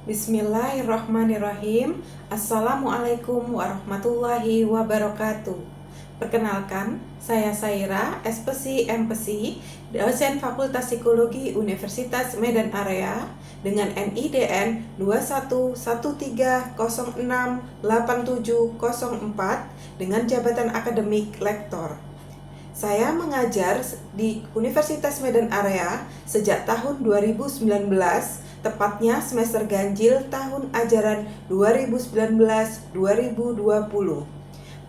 Bismillahirrahmanirrahim. Assalamualaikum warahmatullahi wabarakatuh. Perkenalkan, saya Saira, SPSI MPSI, dosen Fakultas Psikologi Universitas Medan Area dengan NIDN 2113068704 dengan jabatan akademik lektor. Saya mengajar di Universitas Medan Area sejak tahun 2019, tepatnya semester ganjil tahun ajaran 2019-2020.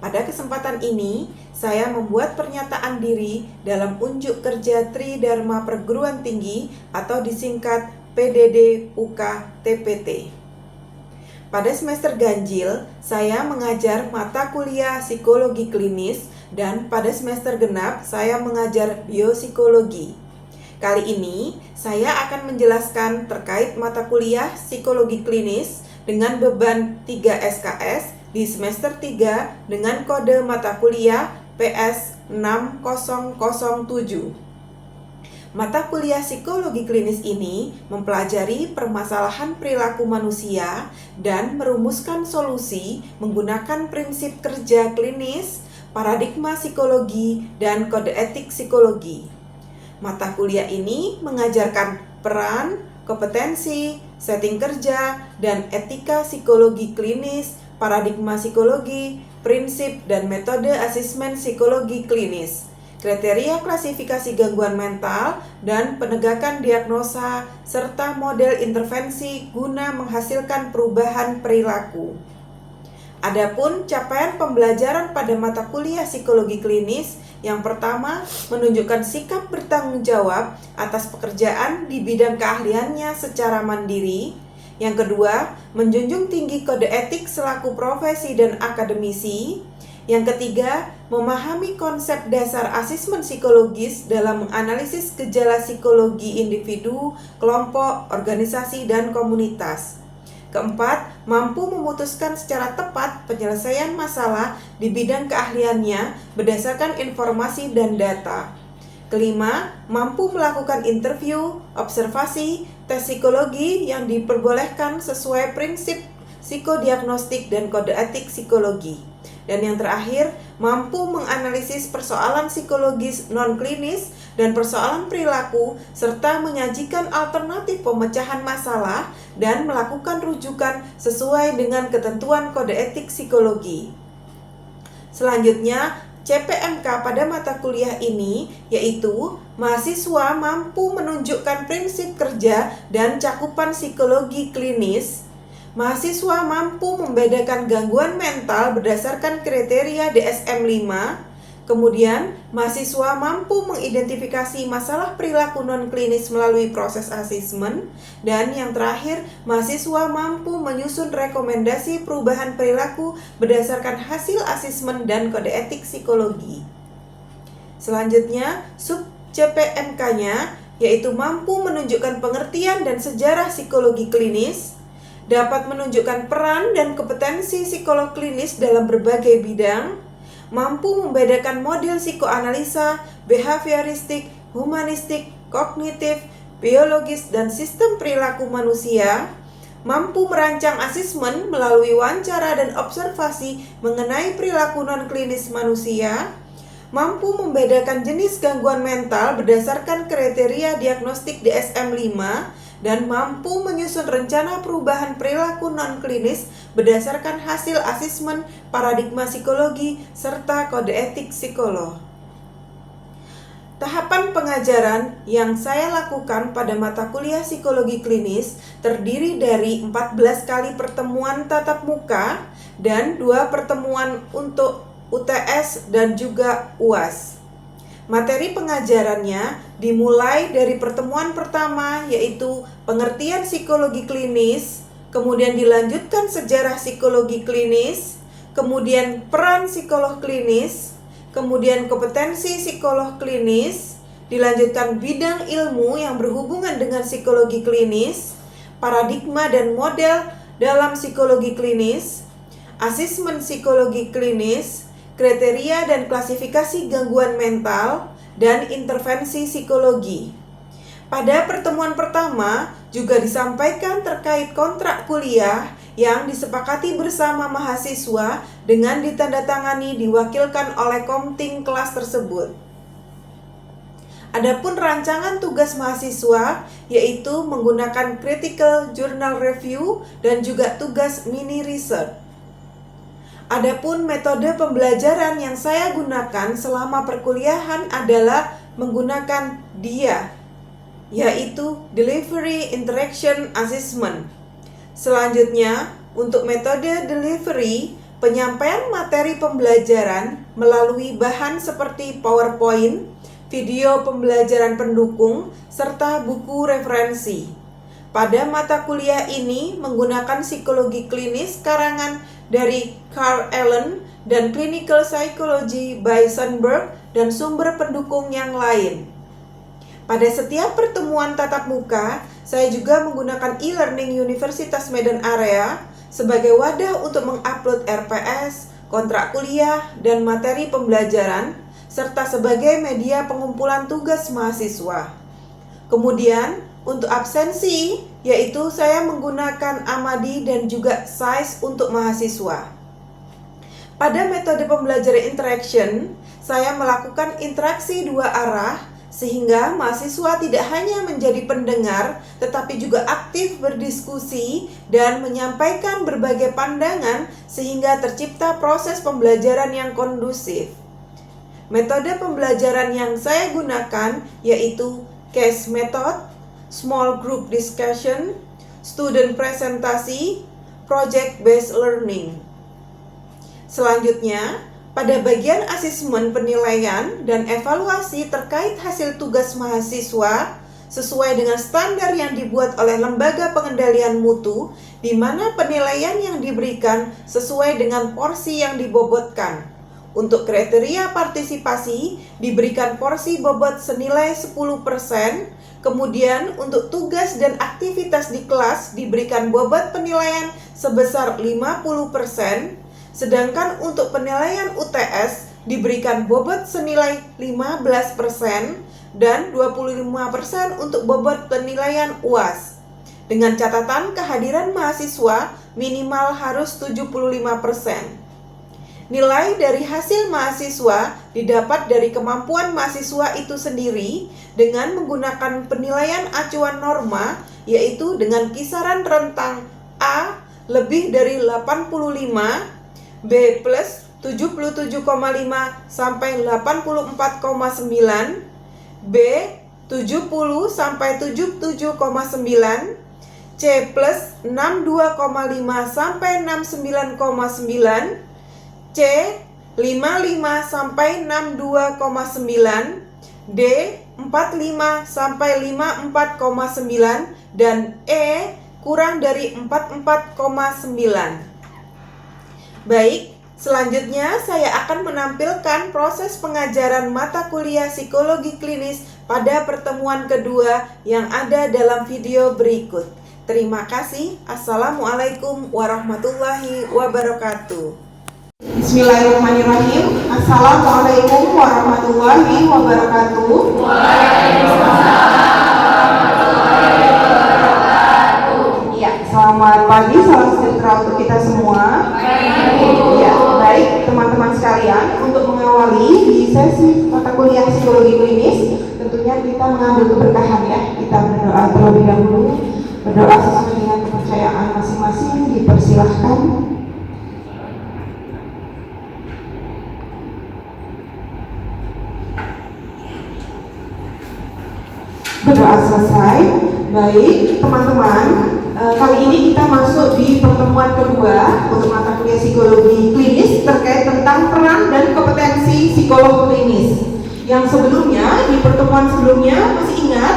Pada kesempatan ini, saya membuat pernyataan diri dalam unjuk kerja Tridharma Perguruan Tinggi atau disingkat PDD UK TPT. Pada semester ganjil, saya mengajar mata kuliah psikologi klinis dan pada semester genap saya mengajar biopsikologi. Kali ini saya akan menjelaskan terkait mata kuliah psikologi klinis dengan beban 3 SKS di semester 3 dengan kode mata kuliah PS 6007. Mata kuliah psikologi klinis ini mempelajari permasalahan perilaku manusia dan merumuskan solusi menggunakan prinsip kerja klinis, paradigma psikologi, dan kode etik psikologi. Mata kuliah ini mengajarkan peran, kompetensi, setting kerja, dan etika psikologi klinis, paradigma psikologi, prinsip dan metode asesmen psikologi klinis, kriteria klasifikasi gangguan mental, dan penegakan diagnosa, serta model intervensi guna menghasilkan perubahan perilaku. Adapun capaian pembelajaran pada mata kuliah psikologi klinis, yang pertama menunjukkan sikap bertanggung jawab atas pekerjaan di bidang keahliannya secara mandiri. Yang kedua, menjunjung tinggi kode etik selaku profesi dan akademisi. Yang ketiga, memahami konsep dasar asesmen psikologis dalam menganalisis gejala psikologi individu, kelompok, organisasi, dan komunitas. Keempat, mampu memutuskan secara tepat penyelesaian masalah di bidang keahliannya berdasarkan informasi dan data. Kelima, mampu melakukan interview, observasi, tes psikologi yang diperbolehkan sesuai prinsip psikodiagnostik dan kode etik psikologi. Dan yang terakhir, mampu menganalisis persoalan psikologis non-klinis dan persoalan perilaku, serta menyajikan alternatif pemecahan masalah dan melakukan rujukan sesuai dengan ketentuan kode etik psikologi. Selanjutnya, CPMK pada mata kuliah ini yaitu mahasiswa mampu menunjukkan prinsip kerja dan cakupan psikologi klinis. Mahasiswa mampu membedakan gangguan mental berdasarkan kriteria DSM-5. Kemudian, mahasiswa mampu mengidentifikasi masalah perilaku non-klinis melalui proses asesmen. Dan yang terakhir, mahasiswa mampu menyusun rekomendasi perubahan perilaku berdasarkan hasil asesmen dan kode etik psikologi. Selanjutnya, sub CPMK-nya yaitu mampu menunjukkan pengertian dan sejarah psikologi klinis, dapat menunjukkan peran dan kompetensi psikolog klinis dalam berbagai bidang, mampu membedakan model psikoanalisa, behavioristik, humanistik, kognitif, biologis, dan sistem perilaku manusia, mampu merancang asesmen melalui wawancara dan observasi mengenai perilaku non-klinis manusia, mampu membedakan jenis gangguan mental berdasarkan kriteria diagnostik DSM-5, dan mampu menyusun rencana perubahan perilaku non-klinis berdasarkan hasil asesmen paradigma psikologi serta kode etik psikolog. Tahapan pengajaran yang saya lakukan pada mata kuliah psikologi klinis terdiri dari 14 kali pertemuan tatap muka dan 2 pertemuan untuk UTS dan juga UAS. Materi pengajarannya dimulai dari pertemuan pertama yaitu pengertian psikologi klinis, kemudian dilanjutkan sejarah psikologi klinis, kemudian peran psikolog klinis, kemudian kompetensi psikolog klinis, dilanjutkan bidang ilmu yang berhubungan dengan psikologi klinis, paradigma dan model dalam psikologi klinis, asesmen psikologi klinis, kriteria dan klasifikasi gangguan mental, dan intervensi psikologi. Pada pertemuan pertama, juga disampaikan terkait kontrak kuliah yang disepakati bersama mahasiswa dengan ditandatangani diwakilkan oleh komting kelas tersebut. Adapun rancangan tugas mahasiswa yaitu menggunakan critical journal review dan juga tugas mini research. Adapun metode pembelajaran yang saya gunakan selama perkuliahan adalah menggunakan DIA, yaitu Delivery Interaction Assessment. Selanjutnya, untuk metode delivery, penyampaian materi pembelajaran melalui bahan seperti PowerPoint, video pembelajaran pendukung, serta buku referensi. Pada mata kuliah ini menggunakan psikologi klinis karangan dari Carl Allen dan Clinical Psychology by Sundberg dan sumber pendukung yang lain. Pada setiap pertemuan tatap muka, saya juga menggunakan e-learning Universitas Medan Area sebagai wadah untuk mengupload RPS, kontrak kuliah, dan materi pembelajaran, serta sebagai media pengumpulan tugas mahasiswa. Kemudian, untuk absensi, yaitu saya menggunakan Amadi dan juga SAIS untuk mahasiswa. Pada metode pembelajaran interaction, saya melakukan interaksi dua arah, sehingga mahasiswa tidak hanya menjadi pendengar, tetapi juga aktif berdiskusi dan menyampaikan berbagai pandangan sehingga tercipta proses pembelajaran yang kondusif. Metode pembelajaran yang saya gunakan yaitu case method, small group discussion, student presentasi, project based learning. Selanjutnya, pada bagian asesmen penilaian dan evaluasi terkait hasil tugas mahasiswa sesuai dengan standar yang dibuat oleh Lembaga Pengendalian Mutu, di mana penilaian yang diberikan sesuai dengan porsi yang dibobotkan. Untuk kriteria partisipasi diberikan porsi bobot senilai 10%, kemudian untuk tugas dan aktivitas di kelas diberikan bobot penilaian sebesar 50%, sedangkan untuk penilaian UTS diberikan bobot senilai 15% dan 25% untuk bobot penilaian UAS. Dengan catatan kehadiran mahasiswa minimal harus 75%. Nilai dari hasil mahasiswa didapat dari kemampuan mahasiswa itu sendiri dengan menggunakan penilaian acuan norma, yaitu dengan kisaran rentang A lebih dari 85, B plus 77,5 sampai 84,9, B 70 sampai 77,9, C plus 62,5 sampai 69,9, C 55 sampai 62,9, D 45 sampai 54,9, dan E kurang dari 44,9. Baik, selanjutnya saya akan menampilkan proses pengajaran mata kuliah psikologi klinis pada pertemuan kedua yang ada dalam video berikut. Terima kasih. Assalamualaikum warahmatullahi wabarakatuh. Bismillahirrahmanirrahim. Assalamualaikum warahmatullahi wabarakatuh. Ya, selamat pagi, salam sejahtera untuk kita semua. Ya, baik teman-teman sekalian, untuk mengawali di sesi mata kuliah psikologi klinis, tentunya kita mengambil keberkahan ya. Kita berdoa terlebih dahulu, berdoa sesuai dengan kepercayaan masing-masing. Dipersilahkan. Berdoa selesai. Baik teman-teman, kali ini kita masuk di pertemuan kedua untuk mata kuliah psikologi klinis terkait tentang peran dan kompetensi psikolog klinis. Yang sebelumnya, di pertemuan sebelumnya masih ingat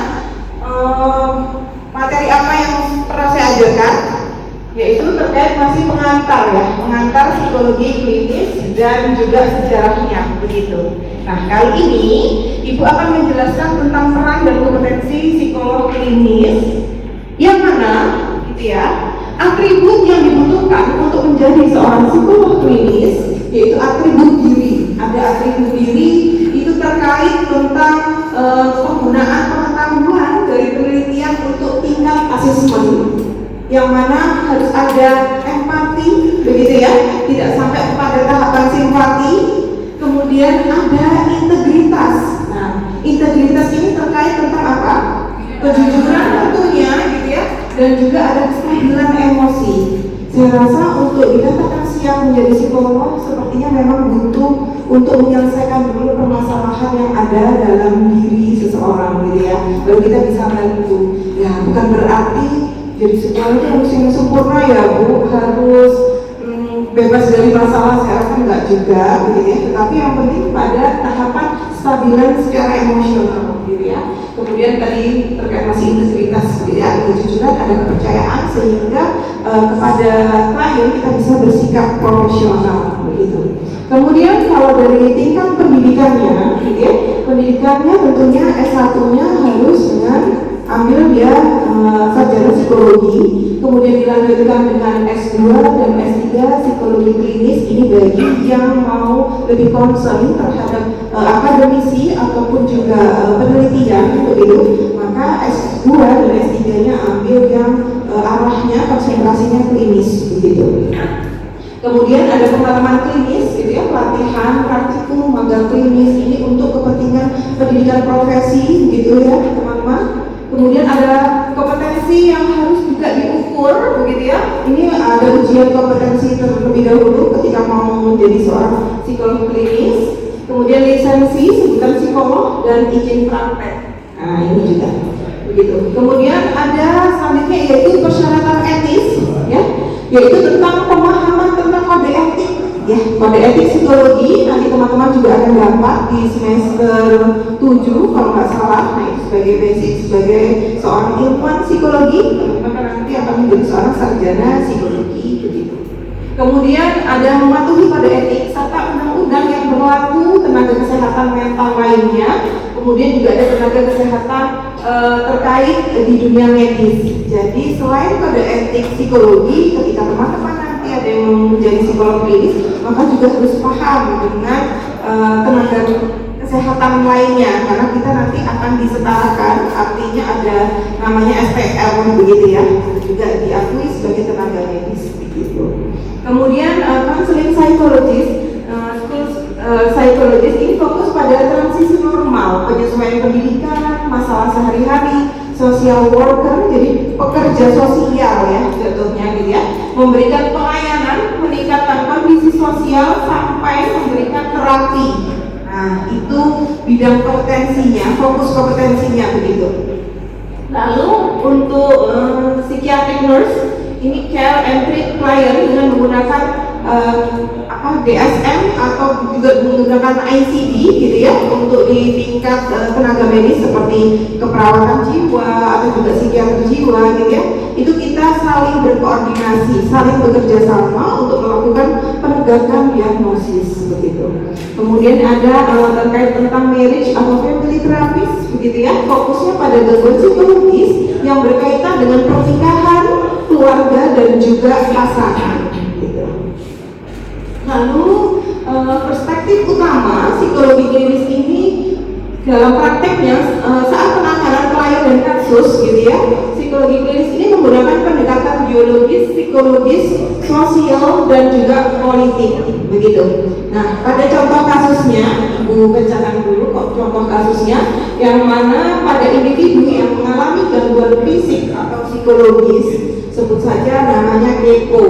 materi apa yang pernah saya ajarkan? Yaitu terkait masih pengantar ya, pengantar psikologi klinis dan juga sejarahnya begitu. Nah, kali ini Ibu akan menjelaskan tentang peran dan kompetensi psikolog klinis yang mana gitu ya, atribut yang dibutuhkan untuk menjadi seorang psikolog klinis, yaitu atribut diri. Ada atribut diri itu terkait tentang penggunaan pengetahuan dari penelitian untuk tingkat kasus yang mana harus ada empati, begitu ya, tidak sampai pada tahapan simpati. Kemudian ada integritas. Nah, integritas ini terkait tentang apa? Kejujuran tentunya, gitu ya, dan juga ada kestabilan emosi. Saya rasa untuk dikatakan siap menjadi psikolog, sepertinya memang butuh untuk menyelesaikan dulu permasalahan yang ada dalam diri seseorang, gitu ya. Baru kita bisa bantu. Ya, bukan berarti jadi psikolog itu harus yang sempurna ya Bu, harus bebas dari masalah. Saya rasa enggak juga, gitu ya. Tetapi yang penting pada tahapan stabilan secara emosional, gitu ya. Kemudian tadi terkait masih integritas, gitu ya, kejujuran, ada kepercayaan sehingga kepada klien kita bisa bersikap profesional, begitu. Kemudian kalau dari tingkat pendidikannya, gitu ya, pendidikannya tentunya S1-nya harus dengan ambil dia sarjana psikologi, kemudian dilanjutkan dengan S2 dan S3 psikologi klinis. Ini bagi yang mau lebih concern terhadap akademisi ataupun juga penelitian, begitu. Maka S2 dan S3-nya ambil yang arahnya konsentrasinya klinis, begitu. Kemudian ada pengalaman klinis, gitu ya, pelatihan, praktikum, magang klinis, ini untuk kepentingan pendidikan profesi, gitu ya, teman-teman. Kemudian ada kompetensi yang harus juga diukur, begitu ya. Ini ada ujian kompetensi terlebih dahulu ketika mau menjadi seorang psikolog klinis. Kemudian lisensi sebutan psikolog dan izin praktek. Nah, ini juga begitu. Kemudian ada selanjutnya yaitu persyaratan etis, ya, yaitu tentang pemahaman tentang kode etik. Ya, kode etik psikologi nanti teman-teman juga akan dapat di semester 7 kalau nggak salah. Nah, itu sebagai basic, sebagai seorang ilmuwan psikologi, teman-teman nanti akan menjadi seorang sarjana psikologi, begitu. Kemudian ada mematuhi kode etik serta undang-undang yang berlaku, tenaga kesehatan mental lainnya. Kemudian juga ada tenaga kesehatan terkait di dunia medis. Jadi selain kode etik psikologi, ketika teman-teman nanti ada yang menjadi psikolog klinis, maka juga harus paham dengan tenaga kesehatan lainnya, karena kita nanti akan disetarakan, artinya ada namanya SPL, begitu ya, juga diakui sebagai tenaga medis, begitu. Kemudian counseling psychologist, psikologis ini fokus pada transisi normal, penyesuaian pendidikan, masalah sehari-hari, social worker, jadi pekerja sosial ya jatuhnya, gitu ya, memberikan pelayanan, meningkatkan kondisi sosial sampai memberikan terapi. Nah, itu bidang kompetensinya, fokus kompetensinya, begitu. Lalu untuk psychiatric nurse, ini care and treat client dengan menggunakan DSM atau juga menggunakan ICD, gitu ya, untuk di tingkat tenaga medis seperti keperawatan jiwa atau juga psikiater jiwa, gitu ya. Itu kita saling berkoordinasi, saling bekerja sama untuk melakukan penegakan diagnosis, begitu. Kemudian ada terkait tentang marriage atau family therapist, begitu ya, fokusnya pada gangguan psikologis yang berkaitan dengan pernikahan, keluarga dan juga pasangan, gitu. Lalu perspektif utama psikologi klinis ini dalam prakteknya saat penanganan klien dan kasus, gitu ya, psikologi klinis ini menggunakan pendekatan biologis, psikologis, sosial dan juga politik, begitu. Nah, pada contoh kasusnya, Ibu bacakan dulu kok contoh kasusnya, yang mana pada individu yang mengalami gangguan fisik atau psikologis, sebut saja namanya kepo,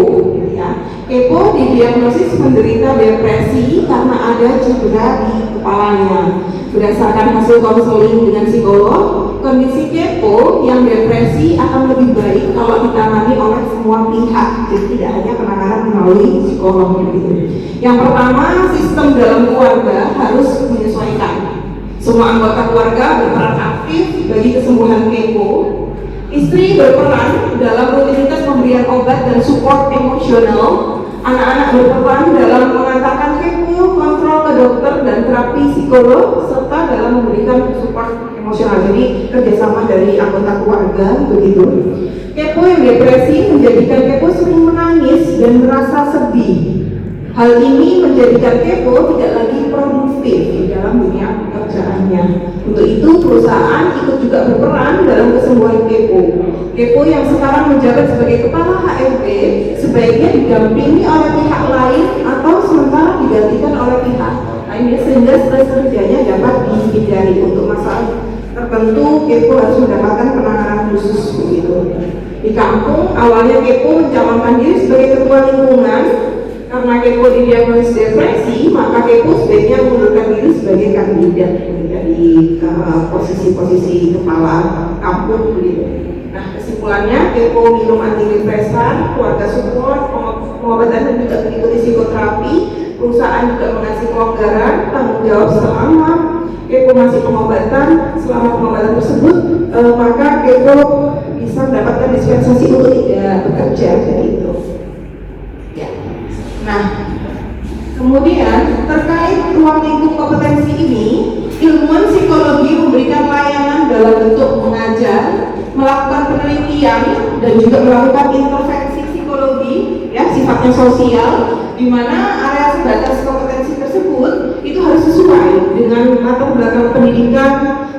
ya. Kepo didiagnosis menderita depresi karena ada cedera di kepalanya. Berdasarkan hasil konseling dengan psikolog, kondisi kepo yang depresi akan lebih baik kalau ditangani oleh semua pihak, jadi tidak hanya penanganan melalui psikolog, gitu. Yang pertama, sistem dalam keluarga harus menyesuaikan. Semua anggota keluarga berperan aktif bagi kesembuhan kepo. Istri berperan dalam rutinitas pemberian obat dan support emosional. Anak-anak berperan dalam mengantarkan kepo, kontrol ke dokter dan terapi psikolog, serta dalam memberikan support emosional. Jadi kerjasama dari anggota keluarga, begitu. Kepo yang depresi menjadikan kepo sering menangis dan merasa sedih. Hal ini menjadikan kepo tidak lagi produktif di dalam dunia pekerjaannya. Untuk itu perusahaan ikut juga berperan dalam kesembuhan Kepo. Kepo yang sekarang menjabat sebagai kepala HRD sebaiknya didampingi oleh pihak lain atau sementara digantikan oleh pihak lainnya sehingga stres kerjanya dapat dihindari. Untuk masalah tertentu Kepo harus mendapatkan penanganan khusus begitu. Di kampung awalnya Kepo mencalonkan diri sebagai ketua lingkungan. Karena Kepo didiagnosis depresi, maka Kepo sebaiknya mengundurkan diri sebagai kandidat dari posisi-posisi kepala kampung begitu. Nah, kesimpulannya Kepo minum antidepresan, keluarga support, pengobatan dan juga mengikuti psikoterapi. Perusahaan juga mengasih kelonggaran tanggung jawab selama Kepo masih pengobatan. Selama pengobatan tersebut, maka Kepo bisa mendapatkan dispensasi untuk tidak bekerja begitu. Nah, kemudian terkait ruang lingkup kompetensi ini, ilmuwan psikologi memberikan layanan dalam bentuk mengajar, melakukan penelitian, dan juga melakukan intervensi psikologi, ya sifatnya sosial, di mana area sebatas kompetensi tersebut itu harus sesuai dengan latar belakang pendidikan,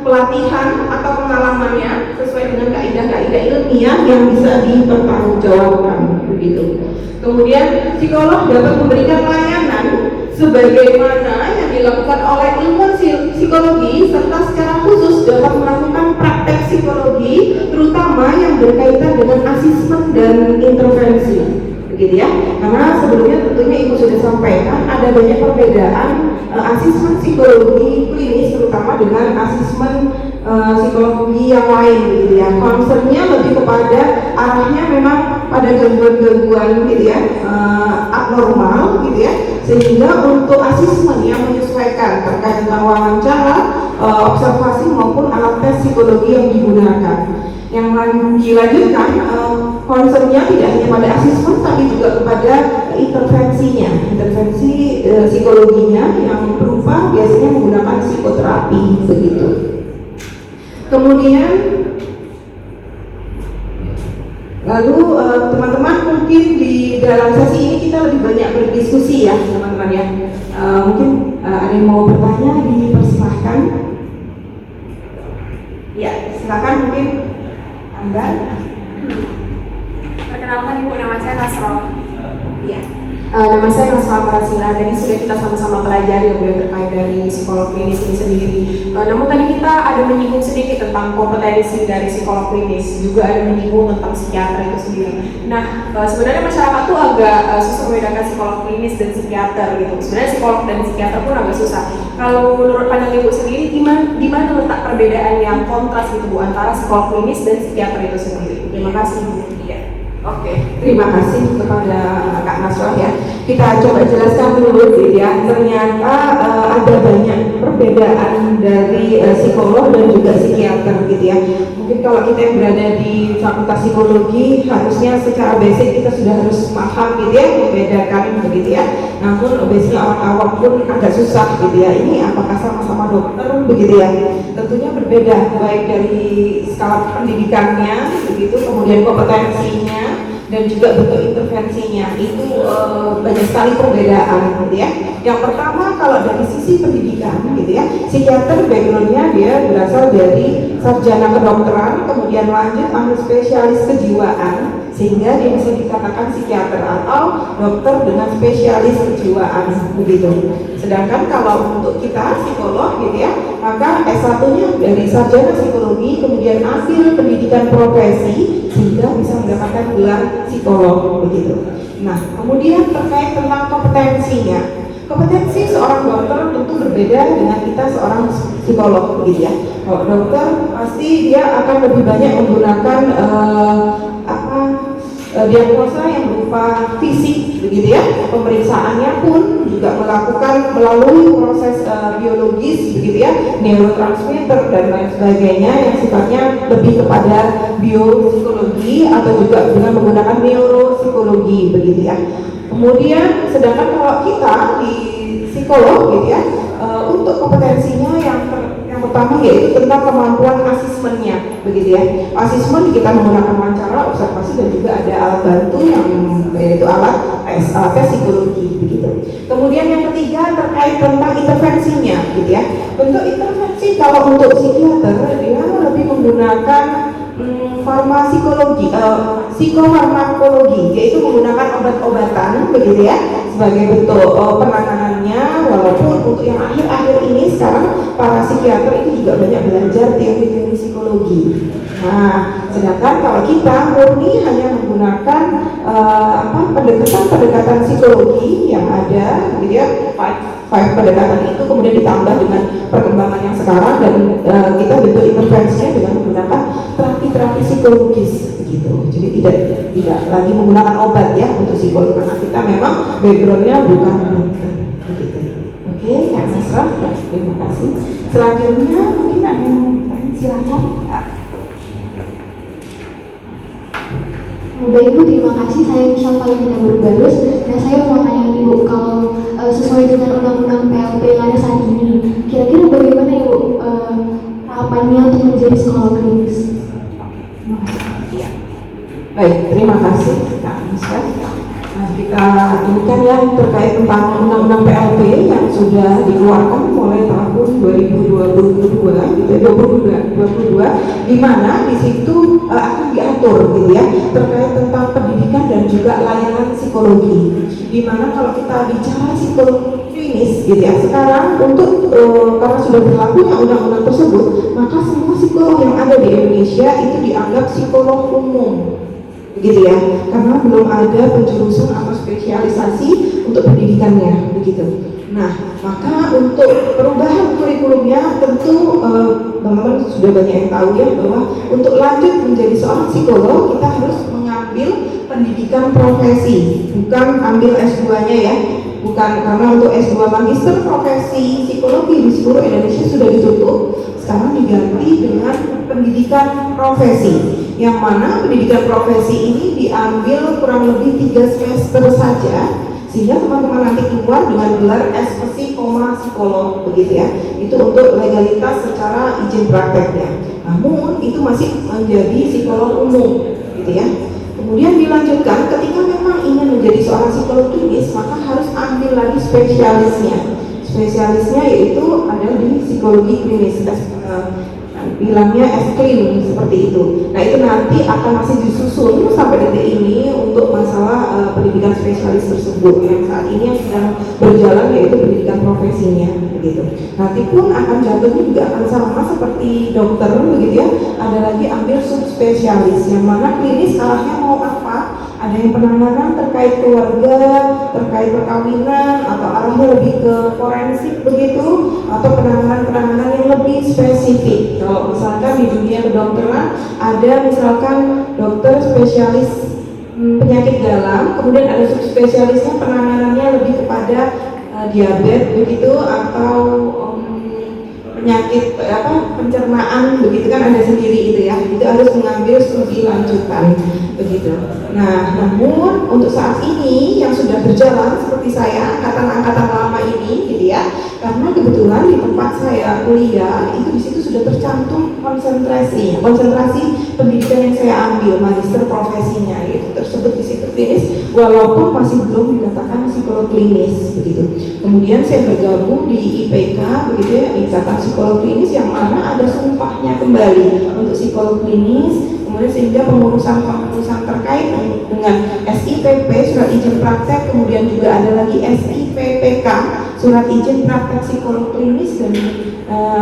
pelatihan atau pengalamannya, sesuai dengan kaidah-kaidah ilmiah yang bisa dipertanggungjawabkan begitu. Kemudian psikolog dapat memberikan layanan sebagaimana yang dilakukan oleh ilmuwan psikologi serta secara khusus dapat melakukan praktek psikologi terutama yang berkaitan dengan asesmen dan intervensi begitu ya. Karena sebelumnya tentunya Ibu sudah sampaikan ada banyak perbedaan asesmen psikologi klinis terutama dengan asesmen psikologi yang lain gitu ya. Concernnya lebih kepada arahnya memang pada gangguan-gangguan gitu ya, abnormal gitu ya, sehingga untuk asesmen yang menyesuaikan terkait tentang wawancara, observasi maupun alat tes psikologi yang digunakan. Yang dilanjutkan, concernnya tidak hanya pada asesmen tapi juga kepada intervensinya, intervensi psikologinya yang berupa biasanya menggunakan psikoterapi begitu. Kemudian lalu teman-teman mungkin di dalam sesi ini kita lebih banyak berdiskusi ya teman-teman ya. Mungkin ada yang mau bertanya, dipersilahkan. Ya, silakan mungkin Anda. Perkenalkan Ibu, nama saya Nasro. Ya. Nama saya Nasro Parasila. Tadi sudah kita sama-sama pelajari yang terkait dari psikolog klinis ini sendiri. Namun tadi kita ada menyinggung sedikit tentang kompetensi dari psikolog klinis, juga ada menyinggung tentang psikiater itu sendiri. Nah, sebenarnya masyarakat tuh agak susah membedakan psikolog klinis dan psikiater gitu. Sebenarnya psikolog dan psikiater pun agak susah. Kalau menurut pandangan Ibu sendiri, gimana letak perbedaan yang kontras gitu Bu antara psikolog klinis dan psikiater itu sendiri? Terima kasih Bu. Oke, terima kasih kepada Kak Nasrah ya. Kita coba jelaskan dulu gitu ya. Ternyata ada banyak perbedaan dari psikolog dan juga psikiater gitu ya. Mungkin kalau kita yang berada di Fakultas Psikologi harusnya secara basic kita sudah harus paham gitu ya, membedakan begitu ya. Namun biasanya orang awam pun agak susah gitu ya. Ini apakah sama-sama dokter begitu ya? Tentunya berbeda baik dari skala pendidikannya begitu, kemudian kompetensinya dan juga bentuk intervensinya itu banyak sekali perbedaan gitu ya. Yang pertama kalau dari sisi pendidikan gitu ya, psikiater backgroundnya dia berasal dari sarjana kedokteran, kemudian lanjut ambil spesialis kejiwaan sehingga dia bisa dikatakan psikiater atau dokter dengan spesialis kejiwaan begitu. Sedangkan kalau untuk kita psikolog gitu ya, maka S1-nya dari sarjana psikologi kemudian ambil pendidikan profesi sehingga bisa mendapatkan gelar psikolog begitu. Nah, kemudian terkait tentang kompetensinya. Kompetensi seorang dokter tentu berbeda dengan kita seorang psikolog begitu ya. Kalau dokter pasti dia akan lebih banyak menggunakan diagnosa yang berupa fisik begitu ya. Pemeriksaannya pun juga melakukan melalui proses biologis begitu ya, neurotransmitter dan lain sebagainya yang sifatnya lebih kepada biopsikologi atau juga dengan menggunakan neuropsikologi begitu ya. Kemudian sedangkan kalau kita di psikolog gitu ya, untuk kompetensinya yang yang pertama yaitu tentang kemampuan asesmennya, begitu ya. Asesmen kita menggunakan wawancara, observasi, dan juga ada alat bantu yang yaitu alat tes psikologi, begitu. Kemudian yang ketiga terkait tentang intervensinya, gitu ya. Bentuk intervensi kalau untuk psikiater dia lebih menggunakan psikofarmakologi, yaitu menggunakan obat-obatan, begitu ya, sebagai bentuk penanganannya. Walaupun untuk yang akhir-akhir ini sekarang para psikiater itu juga banyak belajar teori-teori psikologi. Nah, sedangkan kalau kita murni hanya menggunakan pendekatan psikologi yang ada, gitu ya, five pendekatan itu kemudian ditambah dengan perkembangan yang sekarang, dan kita bentuk intervensinya dengan menggunakan terapi psikologis, begitu. Jadi tidak lagi menggunakan obat ya untuk psikolog, karena kita memang backgroundnya bukan dokter, begitu. Oke, Kak Nasra, terima kasih. Selanjutnya mungkin ada yang mau bertanya, silakan. Bapak Ibu, terima kasih. Saya Michelle Valentina Berbalus. Nah, saya mau tanya Ibu, kalau sesuai dengan undang-undang PLP yang ada saat ini, kira-kira bagaimana Ibu tahapannya untuk menjadi psikolog klinis? Baik, terima kasih Kak Misra. Nah, kita ini kan yang terkait tentang undang-undang PLP yang sudah dikeluarkan mulai tahun 2022, di mana di situ akan diatur, gitu ya, terkait tentang pendidikan dan juga layanan psikologi. Di mana kalau kita bicara psikologi klinis, gitu ya, sekarang untuk karena sudah berlakunya undang-undang tersebut, maka semua psikolog yang ada di Indonesia itu dianggap psikolog umum, begitu ya, karena belum ada penjurusan atau spesialisasi untuk pendidikannya, begitu. Nah, maka untuk perubahan kurikulumnya tentu teman-teman sudah banyak yang tahu ya, bahwa untuk lanjut menjadi seorang psikolog kita harus mengambil pendidikan profesi, bukan ambil S2-nya ya. Bukan, karena untuk S2 Magister Profesi Psikologi di seluruh Indonesia sudah ditutup. Sekarang diganti dengan pendidikan profesi, yang mana pendidikan profesi ini diambil kurang lebih 3 semester saja, sehingga teman-teman nanti keluar dengan gelar SPSI, psikolog, begitu ya. Itu untuk legalitas secara izin prakteknya. Namun itu masih menjadi psikolog umum, gitu ya. Kemudian dilanjutkan, ketika memang ingin menjadi seorang psikolog klinis, maka harus ambil lagi spesialisnya. Spesialisnya yaitu ada di psikologi klinis, bilangnya S-Klim, seperti itu. Nah, itu nanti akan masih disusun sampai detik ini untuk masalah pendidikan spesialis tersebut. Yang saat ini yang sedang berjalan yaitu pendidikan profesinya, begitu. Nanti pun akan jatuhnya juga akan sama seperti dokter, begitu ya. Ada lagi ambil subspesialis, yang mana klinis arahnya mau apa? Ada yang penanganan terkait keluarga, terkait perkawinan, atau arahnya lebih ke forensik, begitu, atau penanganan-penanganan yang lebih spesifik. Kalau misalkan di dunia kedokteran ada misalkan dokter spesialis penyakit dalam, kemudian ada subspesialisnya penanganannya lebih kepada diabetes, begitu, atau penyakit pencernaan, begitu kan ada sendiri itu ya. Itu harus mengambil studi lanjutan, begitu. Nah, namun untuk saat ini yang sudah berjalan seperti saya angkatan lama ini, gitu ya, karena kebetulan di tempat saya kuliah itu di situ sudah tercantum konsentrasi pendidikan yang saya ambil, magister profesinya, itu tersebut di situ klinis, walaupun masih belum dikatakan psikolog klinis, begitu. Kemudian saya bergabung di IPK, begitu ya, Ikatan Psikolog Klinis, yang mana ada sumpahnya kembali untuk psikolog klinis. Kemudian sehingga pengurusan terkait dengan SIPP, surat izin praktek, kemudian juga ada lagi SIPPK, surat izin praktek psikolog klinis, dan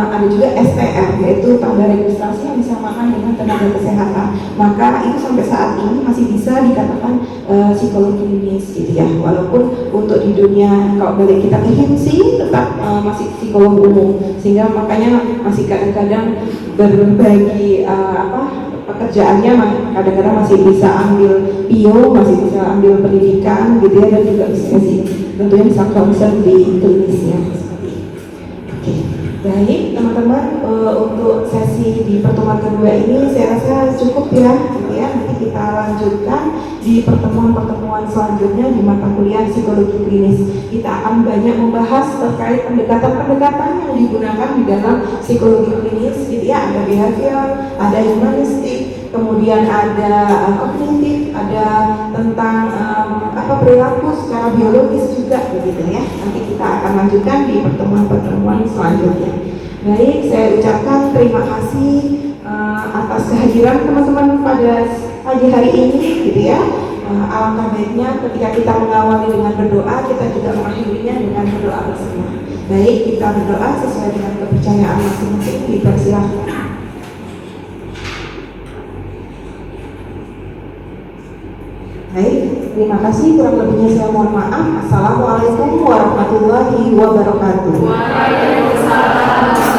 ada juga STR, yaitu tanda registrasi yang disamakan dengan tenaga kesehatan. Maka itu sampai saat ini masih bisa dikatakan psikolog klinis, gitu ya. Walaupun untuk di dunia kalau balik kita ke HIMSI tetap masih psikolog umum, sehingga makanya masih kadang-kadang berbagi pekerjaannya kadang-kadang masih bisa ambil PIO, masih bisa ambil pendidikan, gitu ya, dan juga bisa sih tentunya bisa konsen di klinisnya. Oke. Dan Baik, teman-teman, untuk sesi di pertemuan kedua ini saya rasa cukup ya, gitu ya. Nanti kita lanjutkan di pertemuan-pertemuan selanjutnya di mata kuliah psikologi klinis. Kita akan banyak membahas terkait pendekatan-pendekatan yang digunakan di dalam psikologi klinis, gitu ya. Ada behavior, ada humanistik, kemudian ada kognitif, ada tentang perilaku secara biologis juga, begitu ya. Nanti kita akan lanjutkan di pertemuan-pertemuan selanjutnya. Baik, saya ucapkan terima kasih atas kehadiran teman-teman pada pagi hari ini, gitu ya. Alangkah baiknya ketika kita mengawali dengan berdoa, kita juga mengakhirinya dengan berdoa bersama. Baik, kita berdoa sesuai dengan kepercayaan masing-masing. Dipersilakan. Baik, terima kasih. Kurang lebihnya saya mohon maaf. Assalamualaikum warahmatullahi wabarakatuh. Waalaikumsalam.